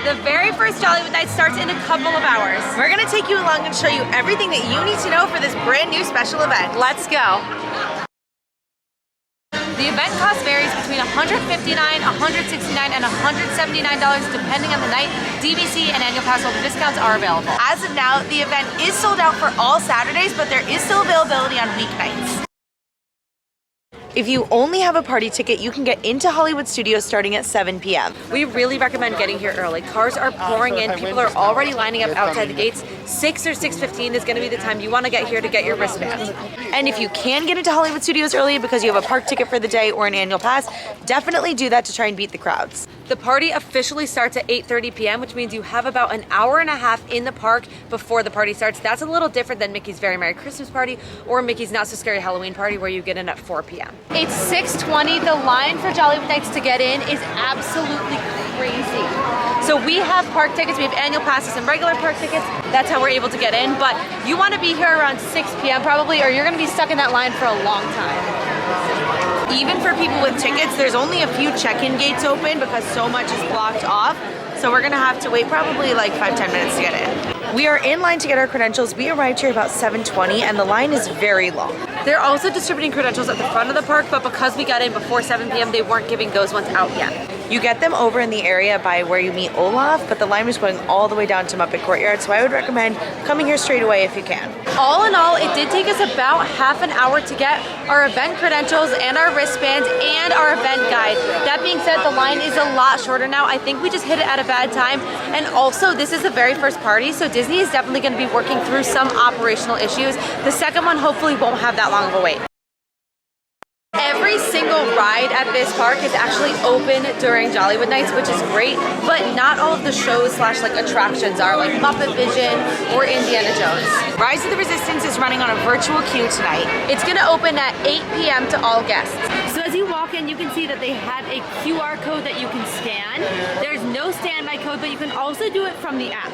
The very first Jollywood Night starts in a couple of hours. We're gonna take you along and show you everything that you need to know for this brand new special event. Let's go. The event cost varies between $159, $169, and $179 depending on the night. DVC and annual pass holder discounts are available. As of now, the event is sold out for all Saturdays, but there is still availability on weeknights. If you only have a party ticket, you can get into Hollywood Studios starting at 7 p.m. We really recommend getting here early. Cars are pouring in. People are already lining up outside the gates. 6 or 6:15 is going to be the time you want to get here to get your wristband. And if you can get into Hollywood Studios early because you have a park ticket for the day or an annual pass, definitely do that to try and beat the crowds. The party officially starts at 8:30 p.m., which means you have about an hour and a half in the park before the party starts. That's a little different than Mickey's Very Merry Christmas Party or Mickey's Not So Scary Halloween Party, where you get in at 4 p.m. It's 6:20. The line for Jollywood Nights to get in is absolutely crazy. So we have park tickets, we have annual passes and regular park tickets. That's how we're able to get in, but you want to be here around 6 p.m. probably, or you're going to be stuck in that line for a long time. Even for people with tickets, there's only a few check-in gates open because so much is blocked off. So we're gonna have to wait probably like 5-10 minutes to get in. We are in line to get our credentials. We arrived here about 7:20 and the line is very long. They're also distributing credentials at the front of the park, but because we got in before 7 p.m., they weren't giving those ones out yet. You get them over in the area by where you meet Olaf, but the line is going all the way down to Muppet Courtyard, so I would recommend coming here straight away if you can. All in all, it did take us about half an hour to get our event credentials and our wristbands and our event guide. That being said, the line is a lot shorter now. I think we just hit it at a bad time. And also, this is the very first party, so Disney is definitely going to be working through some operational issues. The second one hopefully won't have that long of a wait. Every single ride at this park is actually open during Jollywood Nights, which is great, but not all of the shows / attractions are, like Muppet Vision or Indiana Jones. Rise of the Resistance is running on a virtual queue tonight. It's going to open at 8 p.m. to all guests. So as you walk in, you can see that they have a QR code that you can scan. There's no standby code, but you can also do it from the app.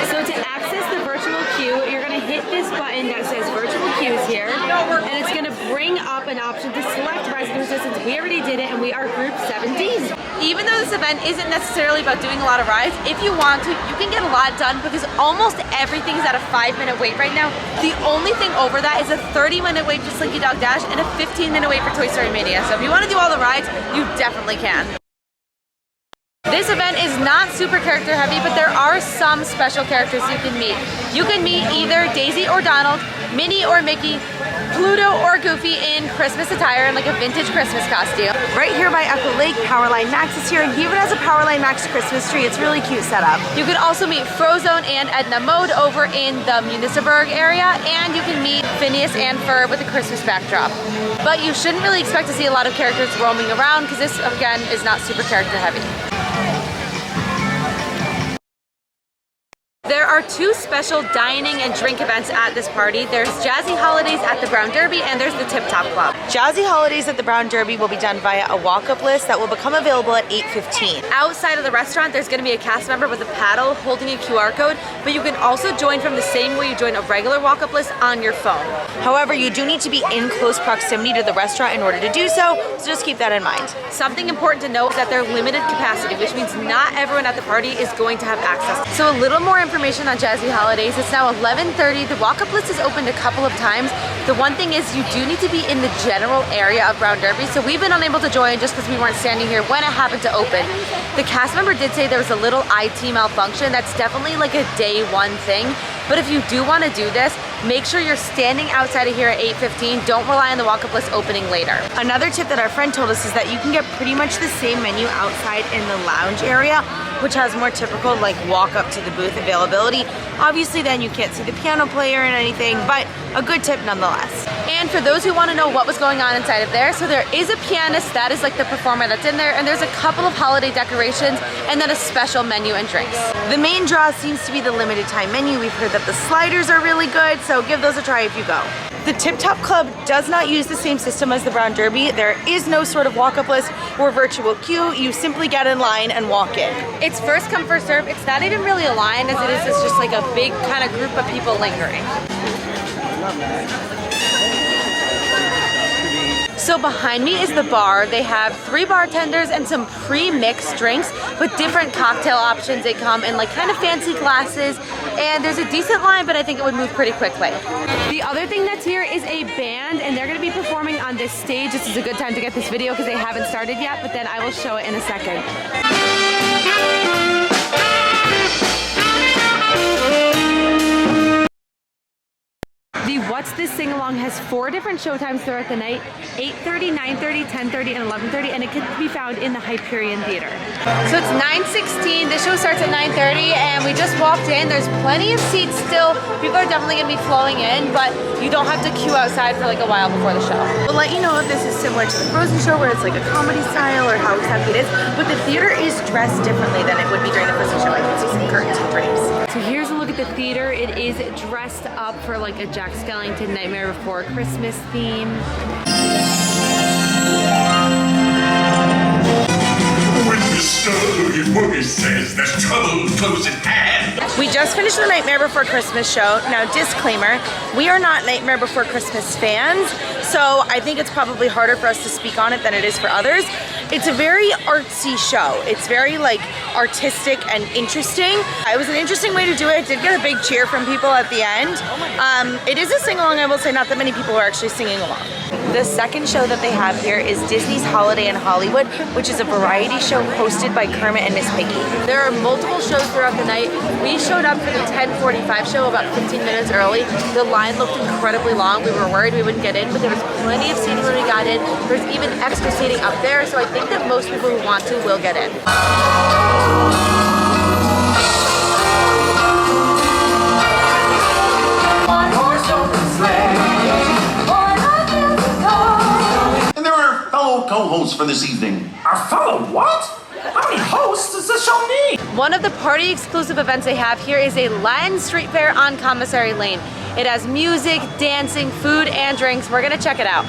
So to access the virtual queue, you're going to hit this button that says virtual queues here, and it's going to bring up an option to select Rise of the Resistance. We already did it, and we are group 17. Even though this event isn't necessarily about doing a lot of rides, if you want to, you can get a lot done because almost everything's at a 5-minute wait right now. The only thing over that is a 30-minute wait for Slinky Dog Dash and a 15-minute wait for Toy Story Mania. So if you want to do all the rides, you definitely can. This event is not super character heavy, but there are some special characters you can meet. You can meet either Daisy or Donald, Minnie or Mickey, Pluto or Goofy in Christmas attire in like a vintage Christmas costume. Right here by Echo Lake, Powerline Max is here, and he even has a Powerline Max Christmas tree. It's really cute setup. You can also meet Frozone and Edna Mode over in the Municeburg area, and you can meet Phineas and Ferb with a Christmas backdrop. But you shouldn't really expect to see a lot of characters roaming around because this, again, is not super character heavy. There are 2 special dining and drink events at this party. There's Jazzy Holidays at the Brown Derby, and there's the Tip Top Club. Jazzy Holidays at the Brown Derby will be done via a walk-up list that will become available at 8:15. Outside of the restaurant, there's going to be a cast member with a paddle holding a QR code, but you can also join from the same way you join a regular walk-up list on your phone. However, you do need to be in close proximity to the restaurant in order to do so just keep that in mind. Something important to note is that they're limited capacity, which means not everyone at the party is going to have access. So a little more information on Jazzy Holidays. It's now 11:30. The walk-up list is opened a couple of times. The one thing is you do need to be in the general area of Brown Derby, so we've been unable to join just because we weren't standing here when it happened to open. The cast member did say there was a little IT malfunction. That's definitely like a day 1 thing. But if you do want to do this, make sure you're standing outside of here at 8:15. Don't rely on the walk-up list opening later. Another tip that our friend told us is that you can get pretty much the same menu outside in the lounge area, which has more typical like walk up to the booth availability. Obviously then you can't see the piano player and anything, but a good tip nonetheless. And for those who want to know what was going on inside of there, so there is a pianist, that is like the performer that's in there, and there's a couple of holiday decorations, and then a special menu and drinks. The main draw seems to be the limited time menu. We've heard that the sliders are really good, so give those a try if you go. The Tip Top Club does not use the same system as the Brown Derby. There is no sort of walk-up list or virtual queue. You simply get in line and walk in. It's first come, first serve. It's not even really a line as it is. It's just like a big kind of group of people lingering. So behind me is the bar. They have 3 bartenders and some pre-mixed drinks with different cocktail options. They come in like kind of fancy glasses, and there's a decent line, but I think it would move pretty quickly. The other thing that's here is a band, and they're gonna be performing on this stage. This is a good time to get this video because they haven't started yet, but then I will show it in a second. The What's This Sing Along has 4 different showtimes throughout the night: 8:30, 9:30, 10:30, and 11:30, and it can be found in the Hyperion Theater. So it's 9:16, the show starts at 9:30, and we just walked in. There's plenty of seats still. People are definitely gonna be flowing in, but you don't have to queue outside for like a while before the show. We'll let you know if this is similar to the Frozen show, where it's like a comedy style, or how exactly it is, but the theater is dressed differently than it would be during the Frozen show. I can see some curtains and drapes. So here's a look at the theater. It is dressed up for like a Jack Skellington Nightmare Before Christmas theme. When Mr. Oogie Boogie says there's trouble close at hand. We just finished the Nightmare Before Christmas show. Now, disclaimer, we are not Nightmare Before Christmas fans, so I think it's probably harder for us to speak on it than it is for others. It's a very artsy show. It's very like artistic and interesting. It was an interesting way to do it. It did get a big cheer from people at the end. It is a sing-along, I will say. Not that many people are actually singing along. The second show that they have here is Disney's Holiday in Hollywood, which is a variety show hosted by Kermit and Miss Piggy. There are multiple shows throughout the night. We showed up for the 10:45 show about 15 minutes early. The line looked incredibly long. We were worried we wouldn't get in, but there was plenty of seating when we got in. There's even extra seating up there, so I think that most people who want to will get in. And there are fellow co-hosts for this evening. Our fellow what? How many hosts does this show need? One of the party exclusive events they have here is a Latin street fair on Commissary Lane. It has music, dancing, food, and drinks. We're gonna check it out.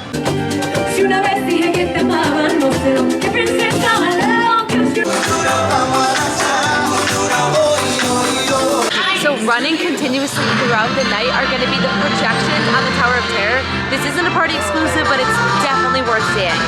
So running continuously throughout the night are going to be the projections on the Tower of Terror. This isn't a party exclusive, but it's definitely worth seeing.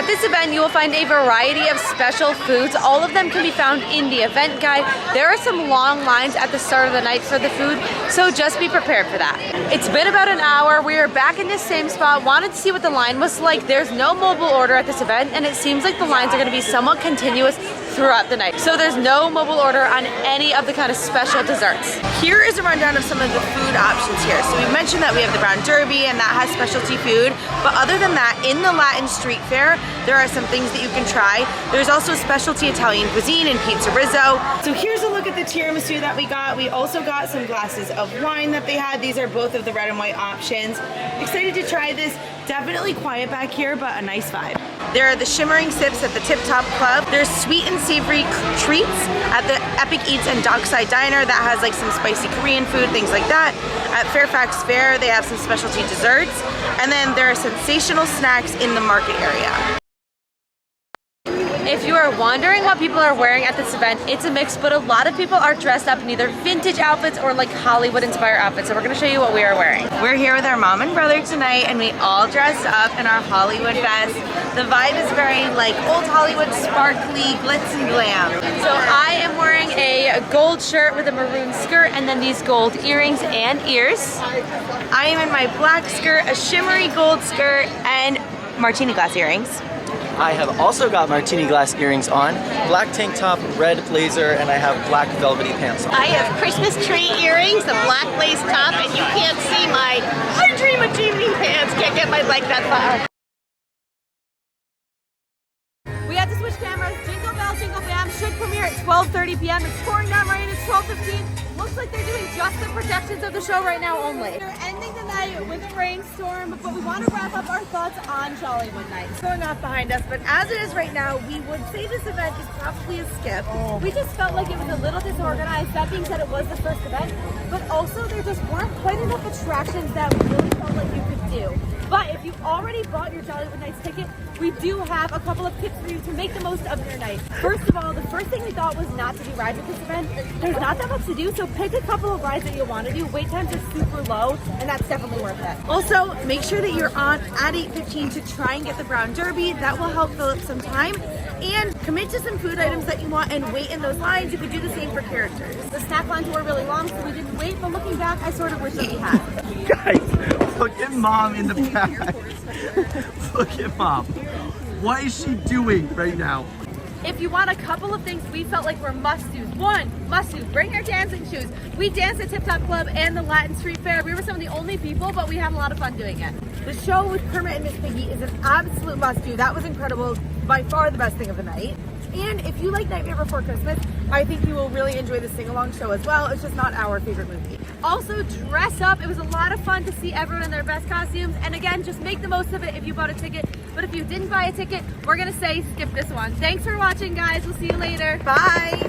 At this event, you will find a variety of special foods. All of them can be found in the event guide. There are some long lines at the start of the night for the food, so just be prepared for that. It's been about an hour. We are back in this same spot. Wanted to see what the line was like. There's no mobile order at this event, and it seems like the lines are going to be somewhat continuous throughout the night. So there's no mobile order on any of the kind of special desserts. Here is a rundown of some of the food options here. So we mentioned that we have the Brown Derby, and that has specialty food. But other than that, in the Latin Street Fair, there are some things that you can try. There's also specialty Italian cuisine and pizza rizzo. So here's a look at the tiramisu that we got. We also got some glasses of wine that they had. These are both of the red and white options. Excited to try this. Definitely quiet back here, but a nice vibe. There are the shimmering sips at the Tip Top Club. There's sweet and savory treats at the Epic Eats and Dockside Diner that has like some spicy Korean food, things like that. At Fairfax Fair, they have some specialty desserts. And then there are sensational snacks in the market area. If you are wondering what people are wearing at this event, it's a mix, but a lot of people are dressed up in either vintage outfits or like Hollywood-inspired outfits, so we're gonna show you what we are wearing. We're here with our mom and brother tonight, and we all dressed up in our Hollywood vest. The vibe is very like old Hollywood, sparkly, glitz and glam. So I am wearing a gold shirt with a maroon skirt, and then these gold earrings and ears. I am in my black skirt, a shimmery gold skirt, and martini glass earrings. I have also got martini glass earrings on, black tank top, red blazer, and I have black velvety pants on. I have Christmas tree earrings, a black lace top, and you can't see my I dream of evening pants. Can't get my leg that far. We had to switch cameras. Jingle Bell, Jingle Bam should premiere at 12:30 p.m. It's pouring down rain. It's 12:15. Looks like they're doing just the projections of the show right now only. We're ending the night with a rainstorm, but we want to wrap up our thoughts on Jollywood Nights. It's going off behind us, but as it is right now, we would say this event is probably a skip. We just felt like it was a little disorganized. That being said, it was the first event, but also there just weren't quite enough attractions that really felt like you could do. But if you've already bought your Jollywood Nights ticket, we do have a couple of tips for you to make the most of your night. First of all, the first thing we thought was not to do rides at this event. There's not that much to do, so pick a couple of rides that you want to do. Wait times are super low, and that's definitely worth it. Also, make sure that you're on at 8:15 to try and get the brown derby. That will help fill up some time. And commit to some food items that you want and wait in those lines. You could do the same for characters. The snack lines were really long, so we didn't wait, but looking back, I sort of wish that we had. Guys, look at Mom in the back. Look at Mom. What is she doing right now? If you want a couple of things we felt like were must-dos. One, must-do, bring your dancing shoes. We danced at Tip Top Club and the Latin Street Fair. We were some of the only people, but we had a lot of fun doing it. The show with Kermit and Miss Piggy is an absolute must-do. That was incredible, by far the best thing of the night. And if you like Nightmare Before Christmas, I think you will really enjoy the sing-along show as well. It's just not our favorite movie. Also, dress up. It was a lot of fun to see everyone in their best costumes. And again, just make the most of it if you bought a ticket. But if you didn't buy a ticket, we're gonna say skip this one. Thanks for watching, guys. We'll see you later. Bye.